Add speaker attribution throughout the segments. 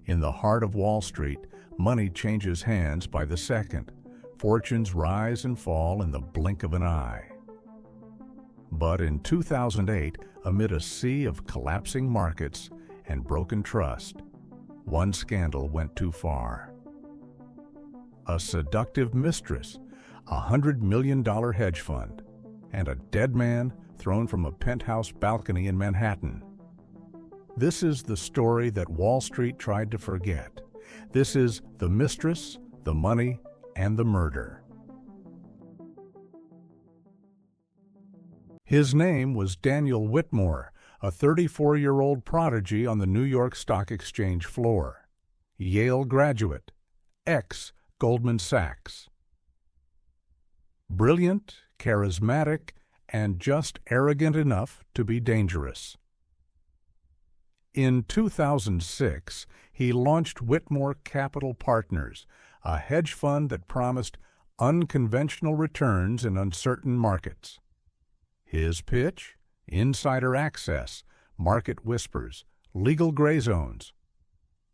Speaker 1: In the heart of Wall Street, money changes hands by the second. Fortunes rise and fall in the blink of an eye. But in 2008, amid a sea of collapsing markets and broken trust, one scandal went too far. A seductive mistress, a $100 million hedge fund, and a dead man thrown from a penthouse balcony in Manhattan. This is the story that Wall Street tried to forget. This is the mistress, the money, and the murder. His name was Daniel Whitmore, a 34-year-old prodigy on the New York Stock Exchange floor. Yale graduate, ex-Goldman Sachs. Brilliant, charismatic, and just arrogant enough to be dangerous. In 2006, he launched Whitmore Capital Partners, a hedge fund that promised unconventional returns in uncertain markets. His pitch? Insider access, market whispers, legal gray zones.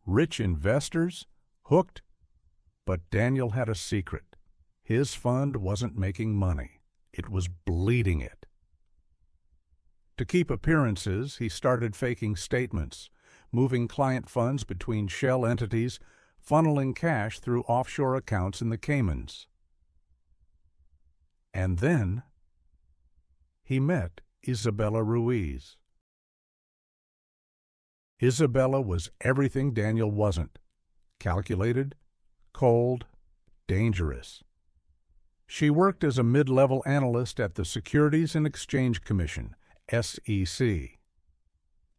Speaker 1: Rich investors? Hooked? But Daniel had a secret. His fund wasn't making money. It was bleeding it. To keep appearances, he started faking statements, moving client funds between shell entities, funneling cash through offshore accounts in the Caymans. And then he met Isabella Ruiz. Isabella was everything Daniel wasn't: calculated, cold, dangerous. She worked as a mid-level analyst at the Securities and Exchange Commission, SEC.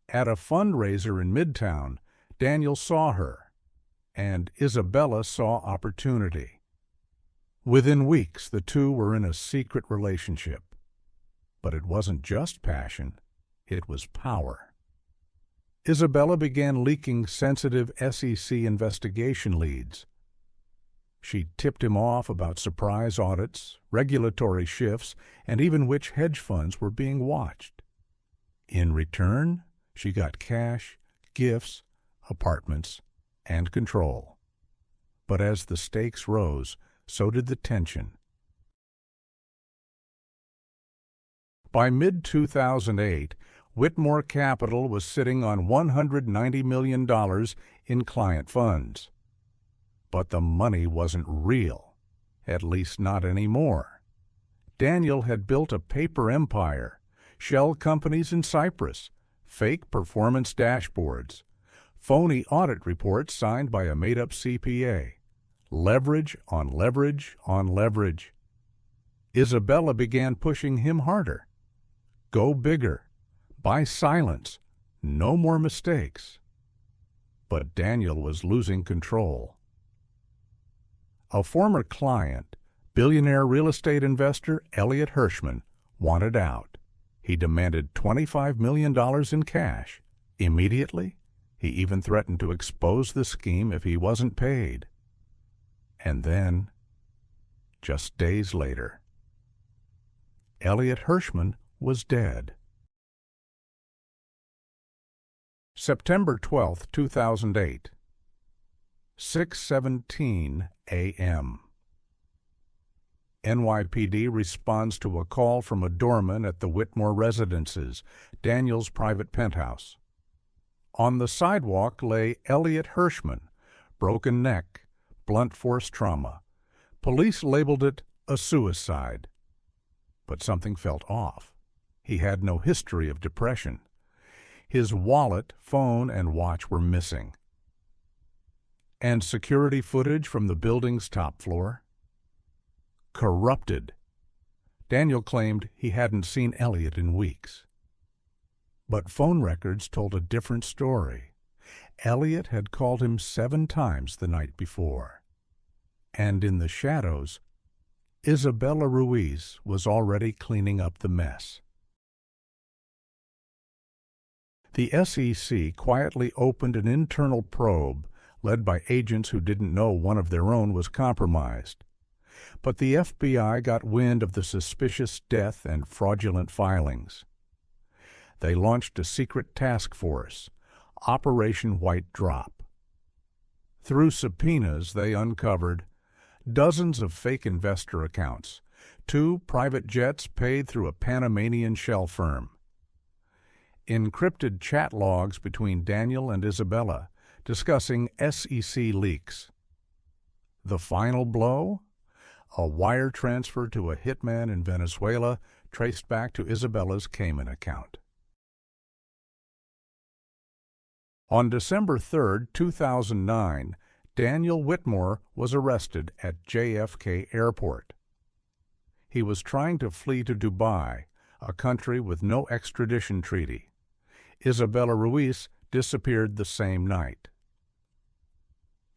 Speaker 1: At a fundraiser in Midtown, Daniel saw her, and Isabella saw opportunity. Within weeks, the two were in a secret relationship. But it wasn't just passion, it was power. Isabella began leaking sensitive SEC investigation leads. She tipped him off about surprise audits, regulatory shifts, and even which hedge funds were being watched. In return, she got cash, gifts, apartments, and control. But as the stakes rose, so did the tension. By mid-2008, Whitmore Capital was sitting on $190 million in client funds. But the money wasn't real, at least not anymore. Daniel had built a paper empire, shell companies in Cyprus, fake performance dashboards, phony audit reports signed by a made-up CPA, leverage on leverage on leverage. Isabella began pushing him harder. Go bigger. Buy silence. No more mistakes. But Daniel was losing control. A former client, billionaire real estate investor Elliot Hirschman, wanted out. He demanded $25 million in cash. Immediately, he even threatened to expose the scheme if he wasn't paid. And then, just days later, Elliot Hirschman was dead. September 12, 2008, 6:17 a.m. NYPD responds to a call from a doorman at the Whitmore residences, Daniel's private penthouse. On the sidewalk lay Elliot Hirschman, broken neck, blunt force trauma. Police labeled it a suicide. But something felt off. He had no history of depression. His wallet, phone, and watch were missing. And security footage from the building's top floor? Corrupted. Daniel claimed he hadn't seen Elliot in weeks. But phone records told a different story. Elliot had called him 7 times the night before. And in the shadows, Isabella Ruiz was already cleaning up the mess. The SEC quietly opened an internal probe led by agents who didn't know one of their own was compromised. But the FBI got wind of the suspicious death and fraudulent filings. They launched a secret task force, Operation White Drop. Through subpoenas, they uncovered dozens of fake investor accounts, 2 private jets paid through a Panamanian shell firm, encrypted chat logs between Daniel and Isabella discussing SEC leaks. The final blow? A wire transfer to a hitman in Venezuela traced back to Isabella's Cayman account. On December 3, 2009, Daniel Whitmore was arrested at JFK Airport. He was trying to flee to Dubai, a country with no extradition treaty. Isabella Ruiz disappeared the same night.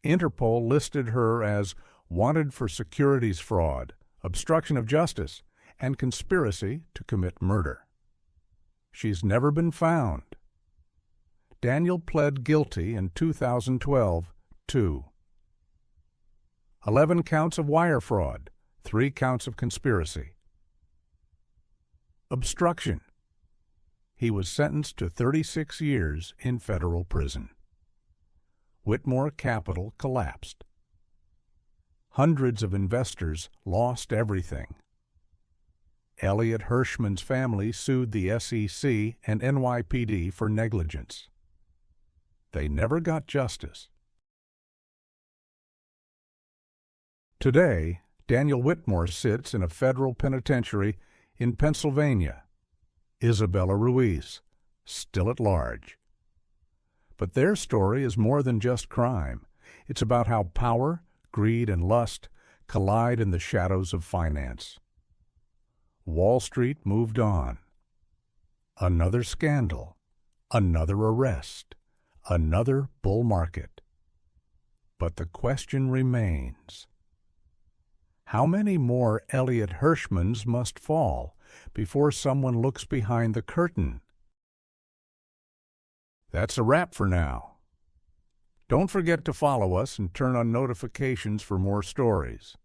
Speaker 1: Interpol listed her as wanted for securities fraud, obstruction of justice, and conspiracy to commit murder. She's never been found. Daniel pled guilty in 2012 to 11 counts of wire fraud, 3 counts of conspiracy. Obstruction. He was sentenced to 36 years in federal prison. Whitmore Capital collapsed. Hundreds of investors lost everything. Elliot Hirschman's family sued the SEC and NYPD for negligence. They never got justice. Today, Daniel Whitmore sits in a federal penitentiary in Pennsylvania. Isabella Ruiz, still at large. But their story is more than just crime. It's about how power, greed, and lust collide in the shadows of finance. Wall Street moved on. Another scandal, another arrest, another bull market. But the question remains, how many more Elliot Hirschmans must fall before someone looks behind the curtain? That's a wrap for now. Don't forget to follow us and turn on notifications for more stories.